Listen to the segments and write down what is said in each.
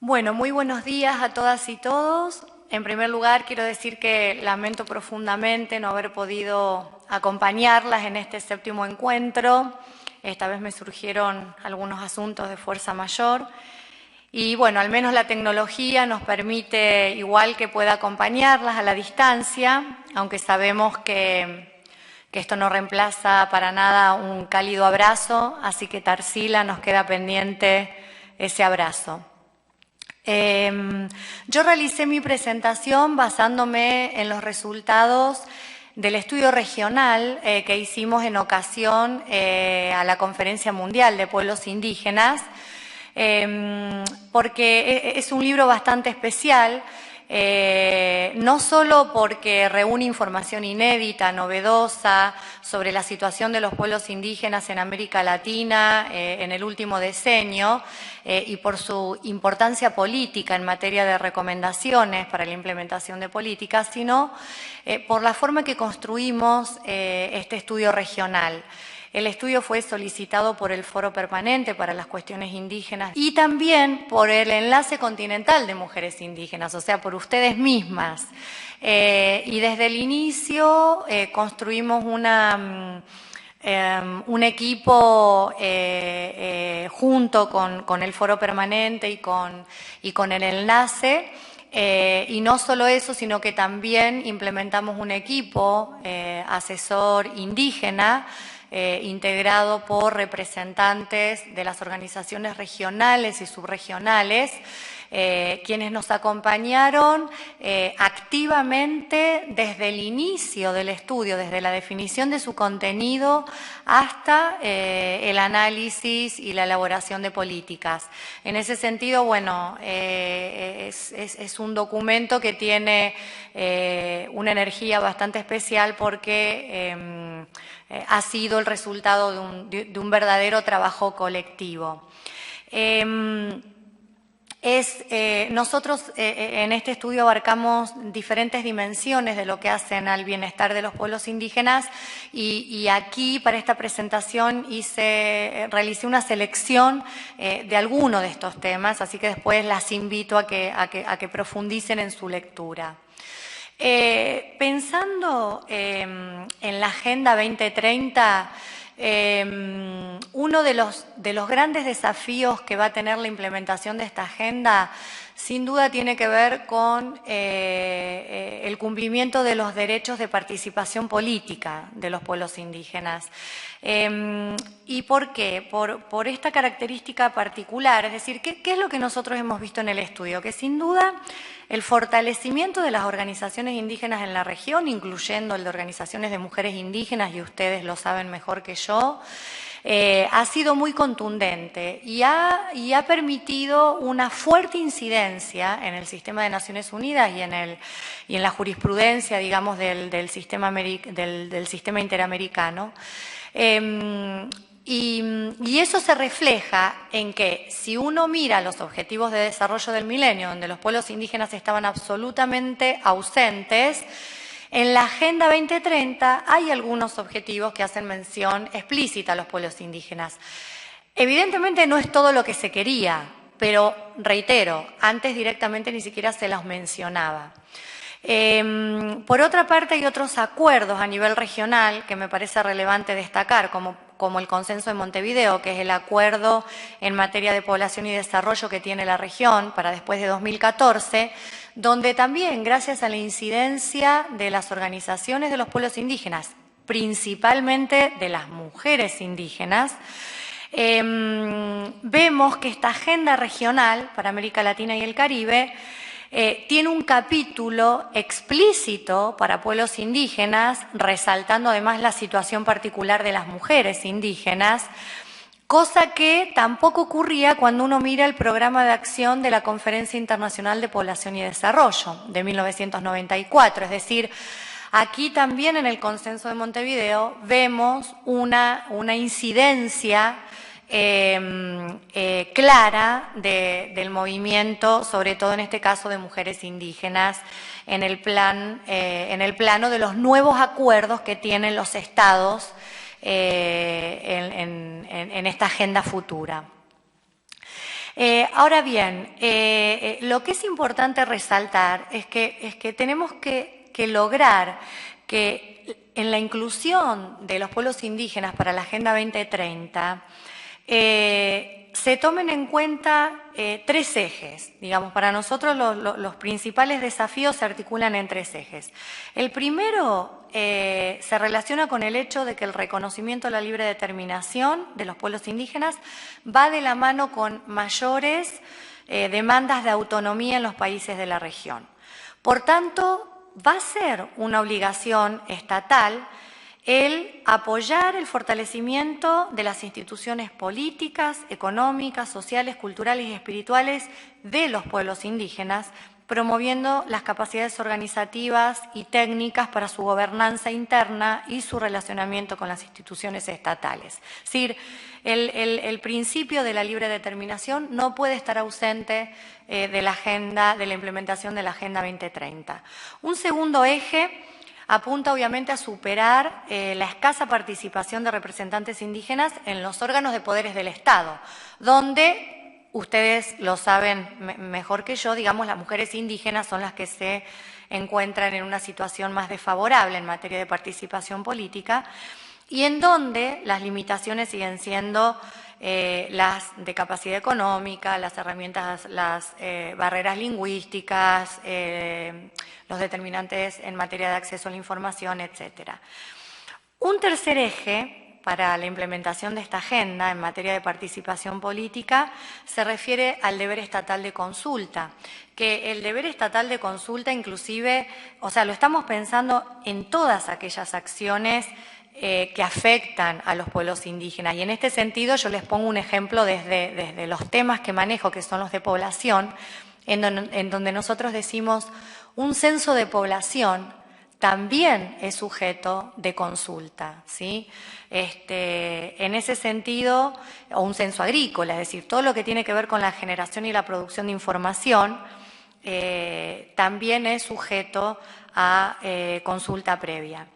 Bueno, muy buenos días a todas y todos. En primer lugar, quiero decir que lamento profundamente no haber podido acompañarlas en este séptimo encuentro. Esta vez me surgieron algunos asuntos de fuerza mayor. Y bueno, al menos la tecnología nos permite igual que pueda acompañarlas a la distancia, aunque sabemos que esto no reemplaza para nada un cálido abrazo, así que Tarsila, nos queda pendiente ese abrazo. Yo realicé mi presentación basándome en los resultados del estudio regional que hicimos en ocasión a la Conferencia Mundial de Pueblos Indígenas, porque es un libro bastante especial, no solo porque reúne información inédita, novedosa, sobre la situación de los pueblos indígenas en América Latina en el último decenio y por su importancia política en materia de recomendaciones para la implementación de políticas, sino por la forma que construimos este estudio regional. El estudio fue solicitado por el Foro Permanente para las Cuestiones Indígenas y también por el Enlace Continental de Mujeres Indígenas, o sea, por ustedes mismas. Y desde el inicio construimos un equipo junto con el Foro Permanente y con el Enlace. Y no solo eso, sino que también implementamos un equipo asesor indígena integrado por representantes de las organizaciones regionales y subregionales, quienes nos acompañaron activamente desde el inicio del estudio, desde la definición de su contenido hasta el análisis y la elaboración de políticas. En ese sentido, bueno, es un documento que tiene una energía bastante especial porque ha sido el resultado de un verdadero trabajo colectivo. Nosotros en este estudio abarcamos diferentes dimensiones de lo que hacen al bienestar de los pueblos indígenas y aquí para esta presentación realicé una selección de algunos de estos temas, así que después las invito a que profundicen en su lectura. Pensando en la Agenda 2030, uno de los grandes desafíos que va a tener la implementación de esta agenda, sin duda tiene que ver con el cumplimiento de los derechos de participación política de los pueblos indígenas. ¿Y por qué? Por esta característica particular, es decir, ¿qué es lo que nosotros hemos visto en el estudio? Que sin duda el fortalecimiento de las organizaciones indígenas en la región, incluyendo el de organizaciones de mujeres indígenas, y ustedes lo saben mejor que yo, ha sido muy contundente y ha permitido una fuerte incidencia en el sistema de Naciones Unidas y en la jurisprudencia, digamos, del sistema interamericano. Y eso se refleja en que si uno mira los objetivos de desarrollo del milenio, donde los pueblos indígenas estaban absolutamente ausentes, en la Agenda 2030 hay algunos objetivos que hacen mención explícita a los pueblos indígenas. Evidentemente no es todo lo que se quería, pero reitero, antes directamente ni siquiera se los mencionaba. Por otra parte, hay otros acuerdos a nivel regional que me parece relevante destacar, como el Consenso de Montevideo, que es el acuerdo en materia de población y desarrollo que tiene la región para después de 2014, donde también, gracias a la incidencia de las organizaciones de los pueblos indígenas, principalmente de las mujeres indígenas, vemos que esta agenda regional para América Latina y el Caribe tiene un capítulo explícito para pueblos indígenas, resaltando además la situación particular de las mujeres indígenas, cosa que tampoco ocurría cuando uno mira el programa de acción de la Conferencia Internacional de Población y Desarrollo de 1994. Es decir, aquí también en el Consenso de Montevideo vemos una incidencia clara del movimiento, sobre todo en este caso de mujeres indígenas, en el plano de los nuevos acuerdos que tienen los estados en esta agenda futura. Ahora bien, lo que es importante resaltar es que tenemos que lograr que en la inclusión de los pueblos indígenas para la Agenda 2030 se tomen en cuenta tres ejes. Digamos, para nosotros los principales desafíos se articulan en tres ejes. El primero se relaciona con el hecho de que el reconocimiento de la libre determinación de los pueblos indígenas va de la mano con mayores demandas de autonomía en los países de la región. Por tanto, va a ser una obligación estatal el apoyar el fortalecimiento de las instituciones políticas, económicas, sociales, culturales y espirituales de los pueblos indígenas, promoviendo las capacidades organizativas y técnicas para su gobernanza interna y su relacionamiento con las instituciones estatales. Es decir, el principio de la libre determinación no puede estar ausente de la agenda, de la implementación de la Agenda 2030. Un segundo eje apunta obviamente a superar la escasa participación de representantes indígenas en los órganos de poderes del Estado, donde ustedes lo saben mejor que yo, digamos, las mujeres indígenas son las que se encuentran en una situación más desfavorable en materia de participación política y en donde las limitaciones siguen siendo las de capacidad económica, las herramientas, las barreras lingüísticas, los determinantes en materia de acceso a la información, etcétera. Un tercer eje para la implementación de esta agenda en materia de participación política se refiere al deber estatal de consulta, que el deber estatal de consulta inclusive, o sea, lo estamos pensando en todas aquellas acciones que afectan a los pueblos indígenas. Y en este sentido yo les pongo un ejemplo desde los temas que manejo, que son los de población, en donde nosotros decimos un censo de población también es sujeto de consulta, ¿sí? En ese sentido, o un censo agrícola, es decir, todo lo que tiene que ver con la generación y la producción de información también es sujeto a consulta previa.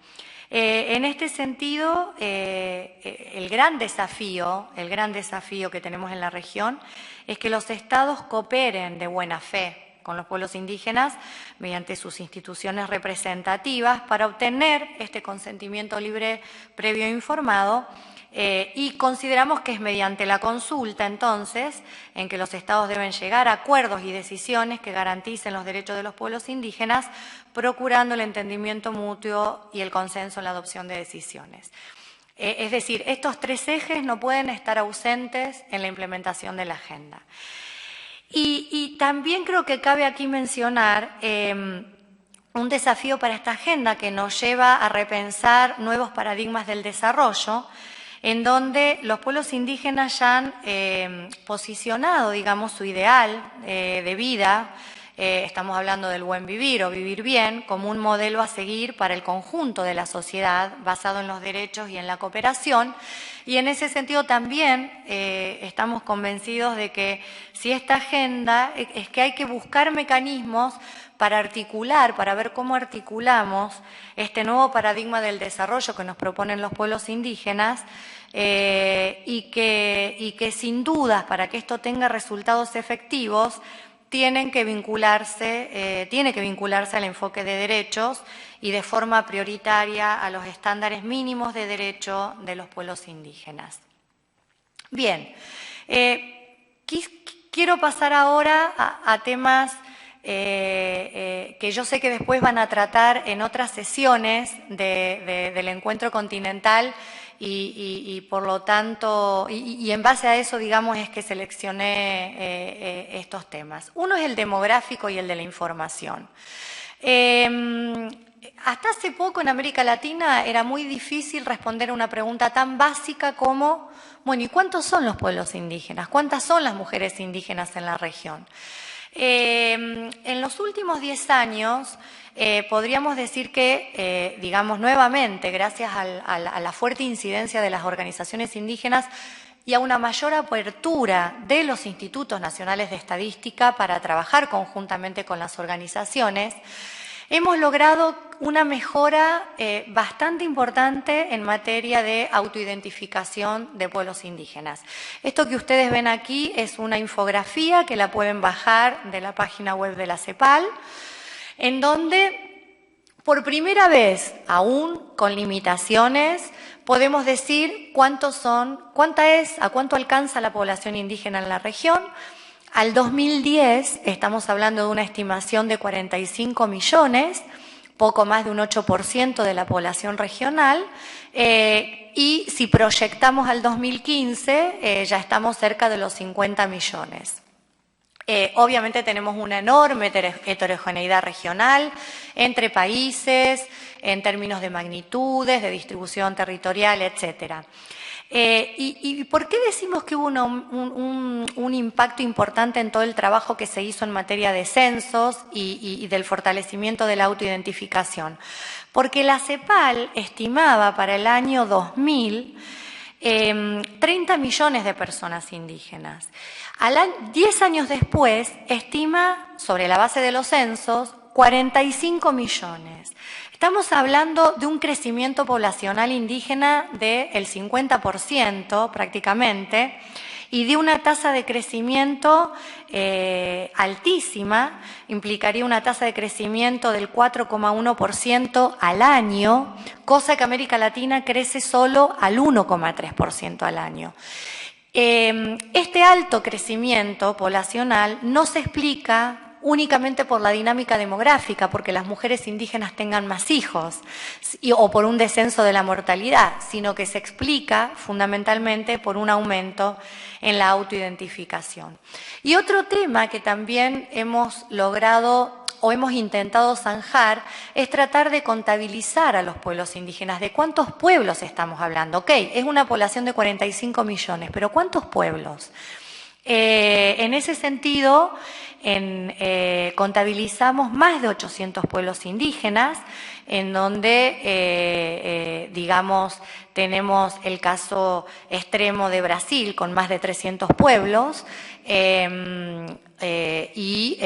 En este sentido, el gran desafío que tenemos en la región es que los estados cooperen de buena fe con los pueblos indígenas mediante sus instituciones representativas para obtener este consentimiento libre, previo e informado y consideramos que es mediante la consulta, entonces, en que los estados deben llegar a acuerdos y decisiones que garanticen los derechos de los pueblos indígenas, procurando el entendimiento mutuo y el consenso en la adopción de decisiones. Es decir, estos tres ejes no pueden estar ausentes en la implementación de la agenda. Y también creo que cabe aquí mencionar un desafío para esta agenda que nos lleva a repensar nuevos paradigmas del desarrollo, en donde los pueblos indígenas ya han posicionado, digamos, su ideal de vida, estamos hablando del buen vivir o vivir bien, como un modelo a seguir para el conjunto de la sociedad basado en los derechos y en la cooperación. Y en ese sentido también estamos convencidos de que si esta agenda es que hay que buscar mecanismos para articular, para ver cómo articulamos este nuevo paradigma del desarrollo que nos proponen los pueblos indígenas y que sin dudas, para que esto tenga resultados efectivos, tiene que vincularse al enfoque de derechos y de forma prioritaria a los estándares mínimos de derecho de los pueblos indígenas. Bien, quiero pasar ahora a temas que yo sé que después van a tratar en otras sesiones del encuentro continental y por lo tanto, y en base a eso, digamos, es que seleccioné estos temas. Uno es el demográfico y el de la información. Hasta hace poco en América Latina era muy difícil responder a una pregunta tan básica como, bueno, ¿y cuántos son los pueblos indígenas? ¿Cuántas son las mujeres indígenas en la región? En los últimos 10 años podríamos decir que, digamos, nuevamente, gracias a la fuerte incidencia de las organizaciones indígenas y a una mayor apertura de los institutos nacionales de estadística para trabajar conjuntamente con las organizaciones, hemos logrado una mejora bastante importante en materia de autoidentificación de pueblos indígenas. Esto que ustedes ven aquí es una infografía que la pueden bajar de la página web de la CEPAL, en donde por primera vez, aún con limitaciones, podemos decir a cuánto alcanza la población indígena en la región. Al 2010 estamos hablando de una estimación de 45 millones, poco más de un 8% de la población regional, y si proyectamos al 2015 ya estamos cerca de los 50 millones. Obviamente tenemos una enorme heterogeneidad regional entre países, en términos de magnitudes, de distribución territorial, etcétera. ¿Y por qué decimos que hubo un impacto importante en todo el trabajo que se hizo en materia de censos y del fortalecimiento de la autoidentificación? Porque la CEPAL estimaba para el año 2000 30 millones de personas indígenas. 10 años después, estima, sobre la base de los censos, 45 millones. Estamos hablando de un crecimiento poblacional indígena del 50% prácticamente, y de una tasa de crecimiento altísima, implicaría una tasa de crecimiento del 4,1% al año, cosa que América Latina crece solo al 1,3% al año. Este alto crecimiento poblacional no se explica únicamente por la dinámica demográfica, porque las mujeres indígenas tengan más hijos, o por un descenso de la mortalidad, sino que se explica fundamentalmente por un aumento en la autoidentificación. Y otro tema que también hemos logrado o hemos intentado zanjar es tratar de contabilizar a los pueblos indígenas. ¿De cuántos pueblos estamos hablando? Ok, es una población de 45 millones, pero ¿cuántos pueblos? En ese sentido, contabilizamos más de 800 pueblos indígenas, en donde, digamos, tenemos el caso extremo de Brasil, con más de 300 pueblos, y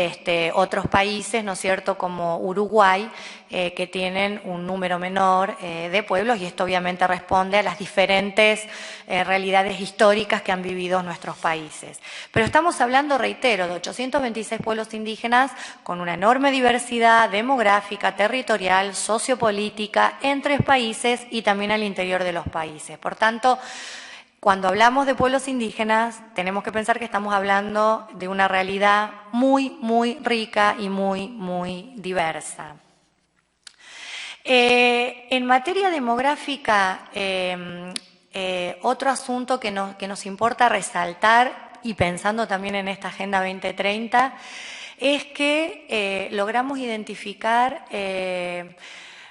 otros países, ¿no es cierto?, como Uruguay, que tienen un número menor de pueblos, y esto obviamente responde a las diferentes realidades históricas que han vivido nuestros países. Pero estamos hablando, reitero, de 826 pueblos indígenas con una enorme diversidad demográfica, territorial, sociopolítica, entre países y también al interior de los países. Por tanto, cuando hablamos de pueblos indígenas, tenemos que pensar que estamos hablando de una realidad muy, muy rica y muy, muy diversa. En materia demográfica, otro asunto que nos importa resaltar, y pensando también en esta Agenda 2030, es que logramos identificar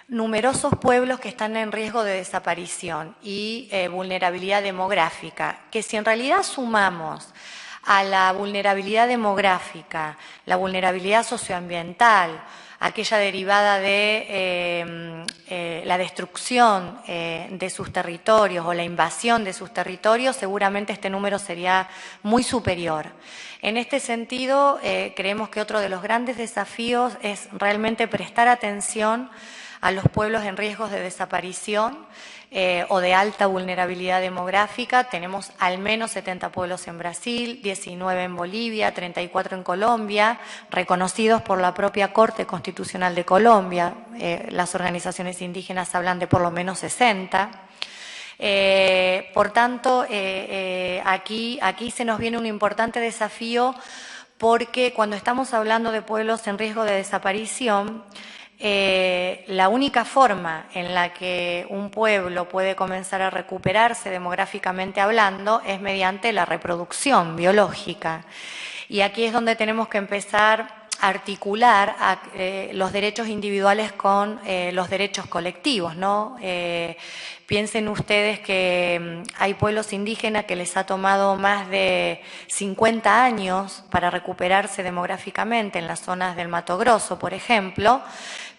numerosos pueblos que están en riesgo de desaparición y vulnerabilidad demográfica, que si en realidad sumamos a la vulnerabilidad demográfica, la vulnerabilidad socioambiental, aquella derivada de la destrucción de sus territorios o la invasión de sus territorios, seguramente este número sería muy superior. En este sentido, creemos que otro de los grandes desafíos es realmente prestar atención a los pueblos en riesgos de desaparición o de alta vulnerabilidad demográfica. Tenemos al menos 70 pueblos en Brasil, 19 en Bolivia, 34 en Colombia, reconocidos por la propia Corte Constitucional de Colombia. Las organizaciones indígenas hablan de por lo menos 60. Por tanto, aquí se nos viene un importante desafío, porque cuando estamos hablando de pueblos en riesgo de desaparición, la única forma en la que un pueblo puede comenzar a recuperarse demográficamente hablando es mediante la reproducción biológica. Y aquí es donde tenemos que empezar a articular los derechos individuales con los derechos colectivos, ¿no? Piensen ustedes que hay pueblos indígenas que les ha tomado más de 50 años para recuperarse demográficamente en las zonas del Mato Grosso, por ejemplo,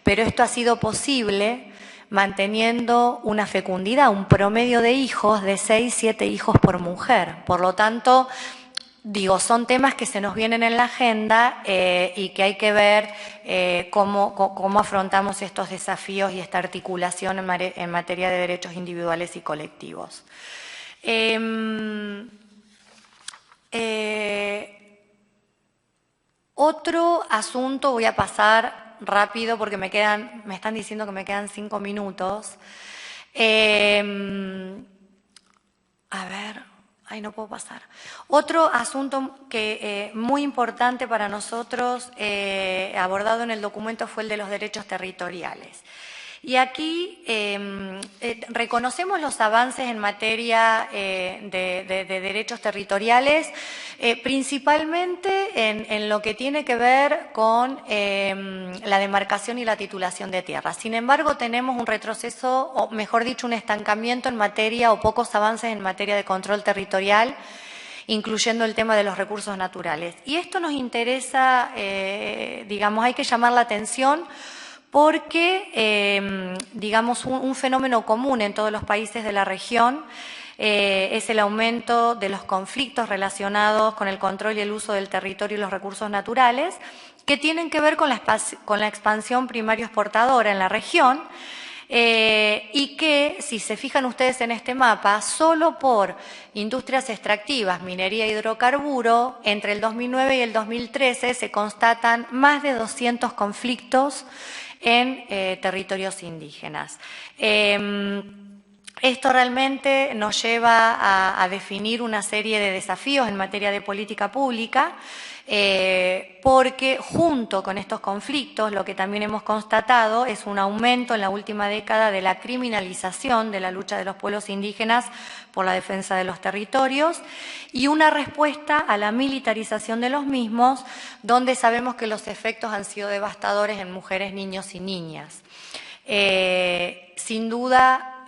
pero esto ha sido posible manteniendo una fecundidad, un promedio de hijos de 6, 7 hijos por mujer. Por lo tanto, digo, son temas que se nos vienen en la agenda y que hay que ver cómo afrontamos estos desafíos y esta articulación en materia de derechos individuales y colectivos. Otro asunto, voy a pasar rápido porque me están diciendo que me quedan 5 minutos. A ver, no puedo pasar. Otro asunto que muy importante para nosotros, abordado en el documento, fue el de los derechos territoriales. Y aquí reconocemos los avances en materia de derechos territoriales, principalmente en lo que tiene que ver con la demarcación y la titulación de tierras. Sin embargo, tenemos un retroceso, o mejor dicho, un estancamiento en materia, o pocos avances en materia de control territorial, incluyendo el tema de los recursos naturales. Y esto nos interesa, digamos, hay que llamar la atención, porque, digamos, un fenómeno común en todos los países de la región es el aumento de los conflictos relacionados con el control y el uso del territorio y los recursos naturales, que tienen que ver con la expansión primario exportadora en la región, y que, si se fijan ustedes en este mapa, solo por industrias extractivas, minería e hidrocarburo, entre el 2009 y el 2013 se constatan más de 200 conflictos en territorios indígenas. Esto realmente nos lleva a definir una serie de desafíos en materia de política pública, porque junto con estos conflictos lo que también hemos constatado es un aumento en la última década de la criminalización de la lucha de los pueblos indígenas por la defensa de los territorios y una respuesta a la militarización de los mismos, donde sabemos que los efectos han sido devastadores en mujeres, niños y niñas. Sin duda,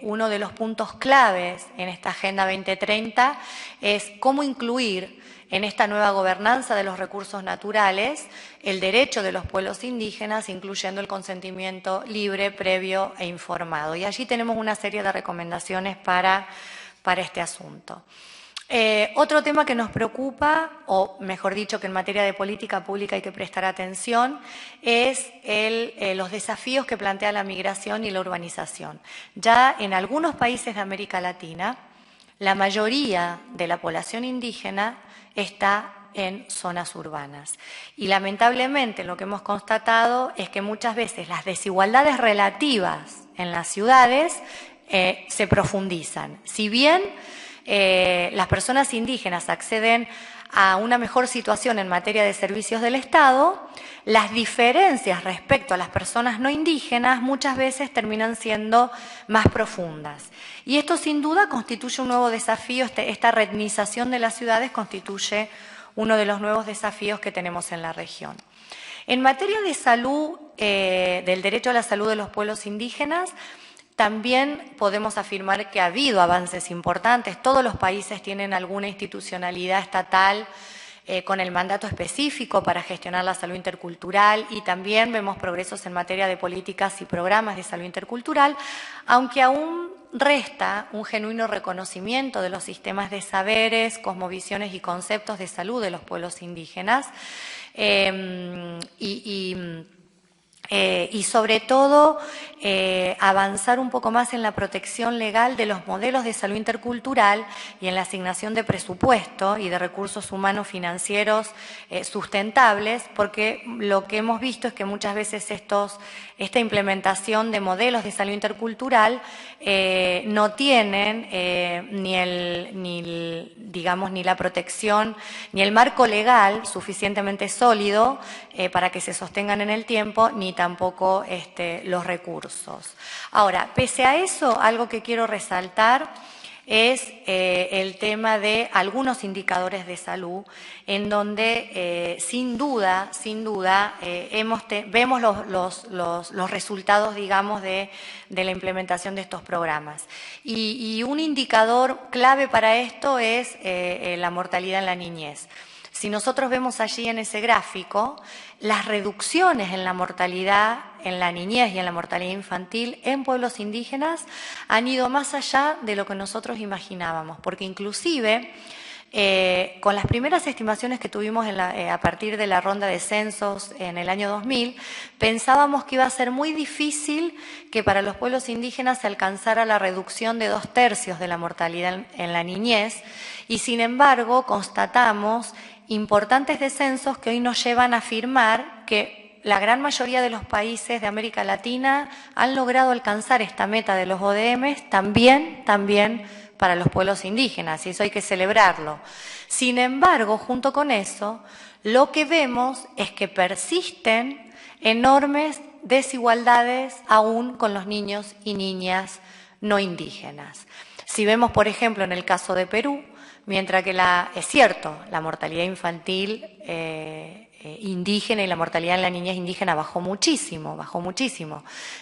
uno de los puntos claves en esta Agenda 2030 es cómo incluir en esta nueva gobernanza de los recursos naturales el derecho de los pueblos indígenas, incluyendo el consentimiento libre, previo e informado. Y allí tenemos una serie de recomendaciones para este asunto. Otro tema que nos preocupa, o mejor dicho, que en materia de política pública hay que prestar atención, es los desafíos que plantea la migración y la urbanización. Ya en algunos países de América Latina, la mayoría de la población indígena está en zonas urbanas. Y lamentablemente lo que hemos constatado es que muchas veces las desigualdades relativas en las ciudades se profundizan. Si bien las personas indígenas acceden a una mejor situación en materia de servicios del Estado, las diferencias respecto a las personas no indígenas muchas veces terminan siendo más profundas. Y esto sin duda constituye un nuevo desafío, esta retnización de las ciudades constituye uno de los nuevos desafíos que tenemos en la región. En materia de salud, del derecho a la salud de los pueblos indígenas, también podemos afirmar que ha habido avances importantes. Todos los países tienen alguna institucionalidad estatal con el mandato específico para gestionar la salud intercultural y también vemos progresos en materia de políticas y programas de salud intercultural, aunque aún resta un genuino reconocimiento de los sistemas de saberes, cosmovisiones y conceptos de salud de los pueblos indígenas y sobre todo avanzar un poco más en la protección legal de los modelos de salud intercultural y en la asignación de presupuesto y de recursos humanos financieros sustentables, porque lo que hemos visto es que muchas veces esta implementación de modelos de salud intercultural no tienen ni la protección ni el marco legal suficientemente sólido para que se sostengan en el tiempo, ni tampoco los recursos. Ahora, pese a eso, algo que quiero resaltar es el tema de algunos indicadores de salud, en donde sin duda vemos los resultados, digamos, de la implementación de estos programas. Y un indicador clave para esto es la mortalidad en la niñez. Si nosotros vemos allí en ese gráfico, las reducciones en la mortalidad en la niñez y en la mortalidad infantil en pueblos indígenas han ido más allá de lo que nosotros imaginábamos, porque inclusive Con las primeras estimaciones que tuvimos a partir de la ronda de censos en el año 2000, pensábamos que iba a ser muy difícil que para los pueblos indígenas se alcanzara la reducción de 2/3 de la mortalidad en la niñez, y sin embargo constatamos importantes descensos que hoy nos llevan a afirmar que la gran mayoría de los países de América Latina han logrado alcanzar esta meta de los ODMs, también para los pueblos indígenas, y eso hay que celebrarlo. Sin embargo, junto con eso, lo que vemos es que persisten enormes desigualdades aún con los niños y niñas no indígenas. Si vemos, por ejemplo, en el caso de Perú, mientras que es cierto, la mortalidad infantil indígena y la mortalidad en la niñez indígena bajó muchísimo.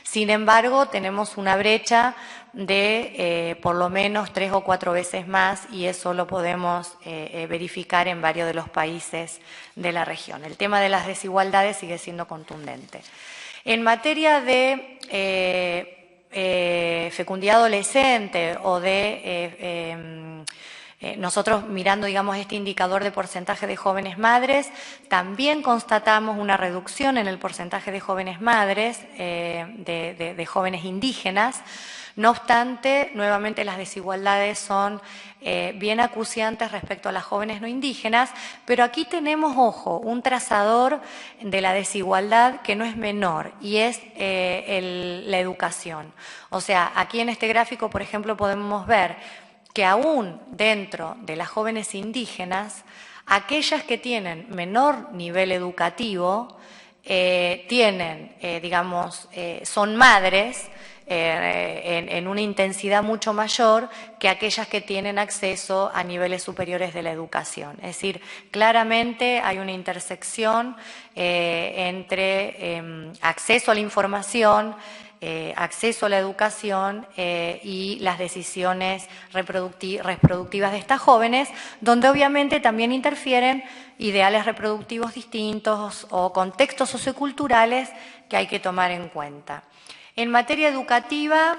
Sin embargo, tenemos una brecha de por lo menos 3 o 4 veces más, y eso lo podemos verificar en varios de los países de la región. El tema de las desigualdades sigue siendo contundente. En materia de fecundidad adolescente o de nosotros mirando, digamos, este indicador de porcentaje de jóvenes madres, también constatamos una reducción en el porcentaje de jóvenes madres, de jóvenes indígenas. No obstante, nuevamente las desigualdades son bien acuciantes respecto a las jóvenes no indígenas, pero aquí tenemos, ojo, un trazador de la desigualdad que no es menor, y es la educación. O sea, aquí en este gráfico, por ejemplo, podemos ver que aún dentro de las jóvenes indígenas, aquellas que tienen menor nivel educativo, son madres en una intensidad mucho mayor que aquellas que tienen acceso a niveles superiores de la educación. Es decir, claramente hay una intersección entre acceso a la información, acceso a la educación y las decisiones reproductivas de estas jóvenes, donde obviamente también interfieren ideales reproductivos distintos o contextos socioculturales que hay que tomar en cuenta. En materia educativa,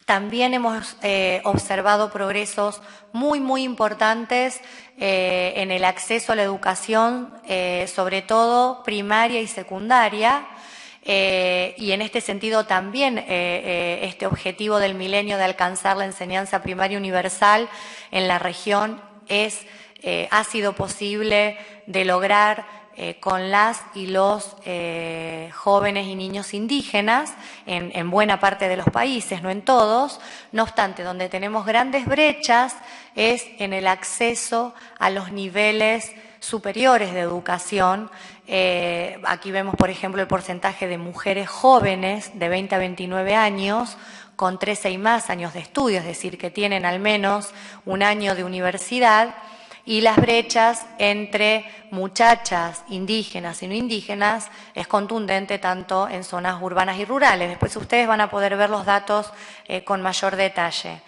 también hemos observado progresos muy importantes en el acceso a la educación, sobre todo primaria y secundaria. Y en este sentido también este objetivo del milenio de alcanzar la enseñanza primaria universal en la región ha sido posible de lograr con las y los jóvenes y niños indígenas en buena parte de los países, no en todos. No obstante, donde tenemos grandes brechas es en el acceso a los niveles superiores de educación. Aquí vemos, por ejemplo, el porcentaje de mujeres jóvenes de 20 a 29 años con 13 y más años de estudio, es decir, que tienen al menos un año de universidad, y las brechas entre muchachas indígenas y no indígenas es contundente tanto en zonas urbanas y rurales. Después ustedes van a poder ver los datos con mayor detalle.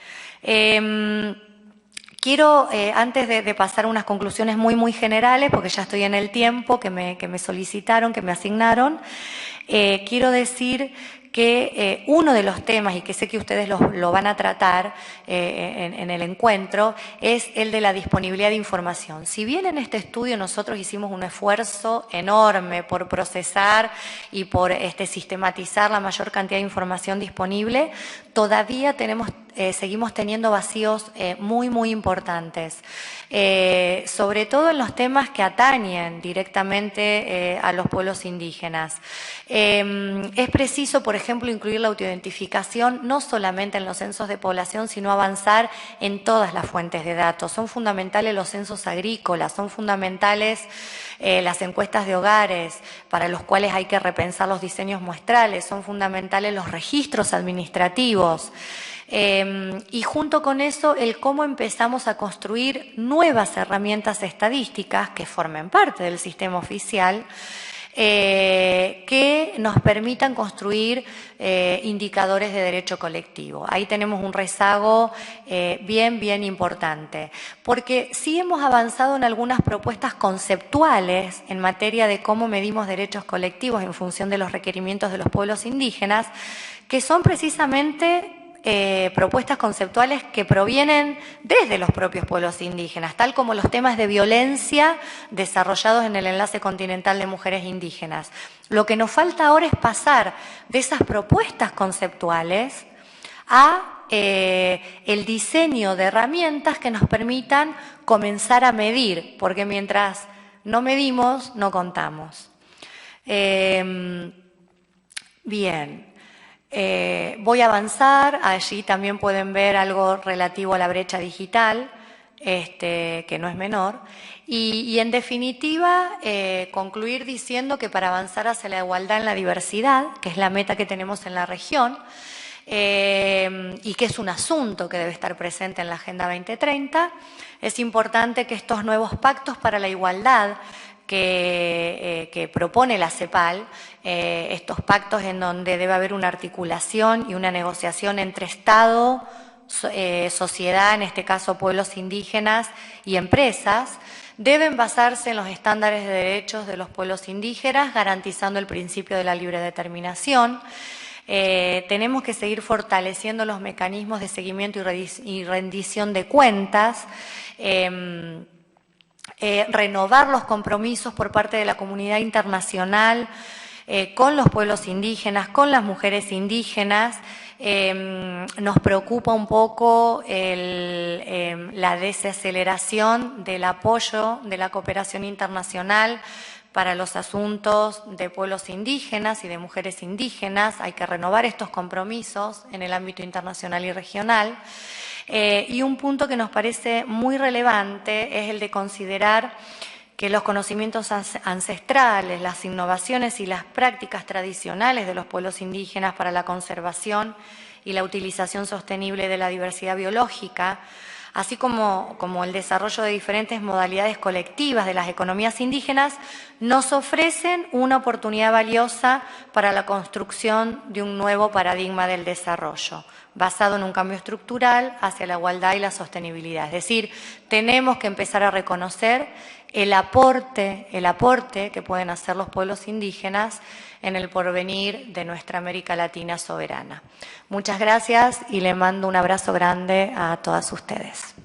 Quiero, antes de pasar unas conclusiones muy generales, porque ya estoy en el tiempo que me solicitaron, que me asignaron, quiero decir que uno de los temas, y que sé que ustedes lo van a tratar en el encuentro, es el de la disponibilidad de información. Si bien en este estudio nosotros hicimos un esfuerzo enorme por procesar y por sistematizar la mayor cantidad de información disponible, todavía seguimos teniendo vacíos muy importantes, sobre todo en los temas que atañen directamente a los pueblos indígenas. Es preciso, por ejemplo, incluir la autoidentificación no solamente en los censos de población, sino avanzar en todas las fuentes de datos. Son fundamentales los censos agrícolas, son fundamentales las encuestas de hogares, para los cuales hay que repensar los diseños muestrales, son fundamentales los registros administrativos. Y junto con eso, el cómo empezamos a construir nuevas herramientas estadísticas que formen parte del sistema oficial, que nos permitan construir indicadores de derecho colectivo. Ahí tenemos un rezago bien importante, porque sí hemos avanzado en algunas propuestas conceptuales en materia de cómo medimos derechos colectivos en función de los requerimientos de los pueblos indígenas, que son precisamente propuestas conceptuales que provienen desde los propios pueblos indígenas, tal como los temas de violencia desarrollados en el Enlace Continental de Mujeres Indígenas. Lo que nos falta ahora es pasar de esas propuestas conceptuales a el diseño de herramientas que nos permitan comenzar a medir, porque mientras no medimos, no contamos. Bien. Voy a avanzar, allí también pueden ver algo relativo a la brecha digital, que no es menor, y en definitiva concluir diciendo que para avanzar hacia la igualdad en la diversidad, que es la meta que tenemos en la región, y que es un asunto que debe estar presente en la Agenda 2030, es importante que estos nuevos pactos para la igualdad que propone la CEPAL, estos pactos en donde debe haber una articulación y una negociación entre Estado, sociedad, en este caso pueblos indígenas y empresas, deben basarse en los estándares de derechos de los pueblos indígenas, garantizando el principio de la libre determinación. Tenemos que seguir fortaleciendo los mecanismos de seguimiento y rendición de cuentas, renovar los compromisos por parte de la comunidad internacional con los pueblos indígenas, con las mujeres indígenas. Nos preocupa un poco la desaceleración del apoyo de la cooperación internacional para los asuntos de pueblos indígenas y de mujeres indígenas. Hay que renovar estos compromisos en el ámbito internacional y regional. Y un punto que nos parece muy relevante es el de considerar que los conocimientos ancestrales, las innovaciones y las prácticas tradicionales de los pueblos indígenas para la conservación y la utilización sostenible de la diversidad biológica, así como el desarrollo de diferentes modalidades colectivas de las economías indígenas, nos ofrecen una oportunidad valiosa para la construcción de un nuevo paradigma del desarrollo, basado en un cambio estructural hacia la igualdad y la sostenibilidad. Es decir, tenemos que empezar a reconocer el aporte que pueden hacer los pueblos indígenas en el porvenir de nuestra América Latina soberana. Muchas gracias y le mando un abrazo grande a todas ustedes.